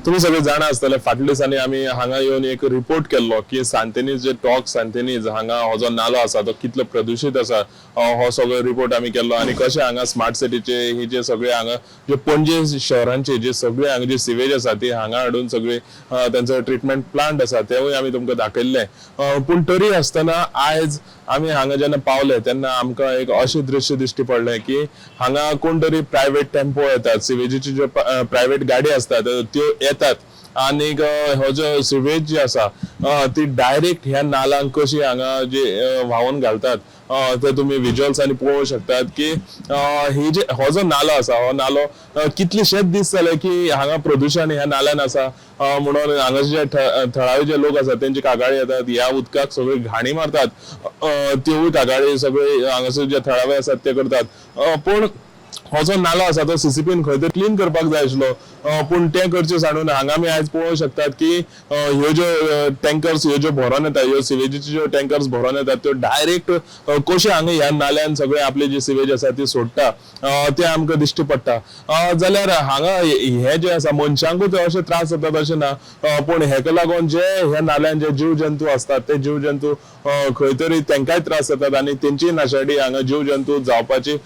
तुम्ही सगळे जाणा आसतले फाटल्या दिसांनी आमी हांगा येवन एक रिपोर्ट केल्लो की सांतेनीज जे टॉक सांतेनीज हांगा हो जो नालो आसा तो कितलो प्रदूषित आसा हो सगळो रिपोर्ट आमी केल्लो आणि कशे हांगा स्मार्ट सिटीचे हे जे सगळे हांगा जे पणजे शहरांचे जे सगळे हांगा जे सिवेज आसा ती हांगा हाडून सगळे त्यांचो ट्रीटमेंट प्लांट आसा तेवूय आमी तुमकां दाखयल्ले पूण तरी आसतना आयज आमी हांगा जेन्ना पावले तेन्ना आमकां एक अशें दृश्य दिश्टी पडलें की हांगा कोण तरी प्रायव्हेट टेम्पो येतात सिवेजीची ज्यो प्रायव्हेट गाडी असतात त्यो येतात आणि हो जो सिवेज जी आसा ती डायरेक्ट ह्या नालांक कशी हांगा जे व्हांवून घालतात ते तुम्ही विज्युअल्स आणि पळोवंक शकतात की ही जे हो जो नालो आसा हो नालो कितलेशेच दीस जाले की हांगा प्रदूषण ह्या नाल्यान आसा म्हणून हांगा जे थळावे जे लोक आसात तेंची कागाळी येतात ह्या उदकाक सगळी घाणी मारतात त्योय कागाळी सगळे हांगासर जे थळावे आसात ते करतात पण हो जो नालो आसा तो सीसीपीन खंय तरी क्लीन करपाक जाय आशिल्लो पूण ते करचे सांडून हांगा आमी आयज पळोवंक शकतात की ह्यो ज्यो टँकर्स ह्यो ज्यो भरोन येतात ह्यो सिवेजीचे ज्यो टँकर्स भरोन येतात त्यो डायरेक्ट कशे हांगा ह्या नाल्यान सगळे आपले जे सिवेज आसा ती सोडटा ते आमकां दिश्टी पडटा जाल्यार हांगा हे जे आसा मनशांकूय ते अशे त्रास जातात अशें ना पूण हेका लागून जे ह्या नाल्यान जे जीव जंतू असतात ते जीव जंतू खंय तरी तेंकाय त्रास जातात आणि तेंची नाशाडी हांगा जीव जंतू जावपाची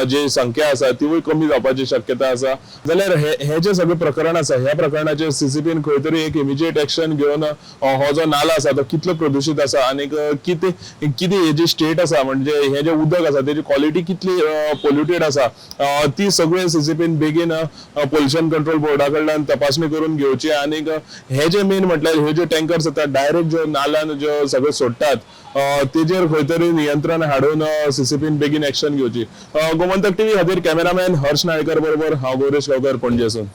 जी संख्या आसा तीवूय कमी जावपाची शक्यता आसा जाल्यार हे जे सगळे प्रकरण आसा ह्या प्रकरणाचेर सीसीपीन खंय तरी एक इमिजिएट एक्शन घेवन हो जो नालो आसा तो कितलो प्रदूषित आसा आणि किती हेजी स्टेट आसा म्हणजे हे जे उदक आसा तेजी क्वॉलिटी कितली पोल्युटेड आसा ती सगळे सीसीपीन बेगीन पोल्युशन कंट्रोल बोर्डा कडल्यान तपासणी करून घेवची आणि हे जे मेन म्हटल्यार ह्यो ज्यो टँकर्स येतात डायरेक्ट ज्यो नाल्यान ज्यो सगळे सोडटात तेजेर खंय तरी नियंत्रण हाडून सीसीपीन बेगीन एक्शन घेवची गोमंतक टीव्ही खातीर कॅमेरामॅन हर्ष नायकर बरोबर हांव गौरेश गांवकर पणजेसून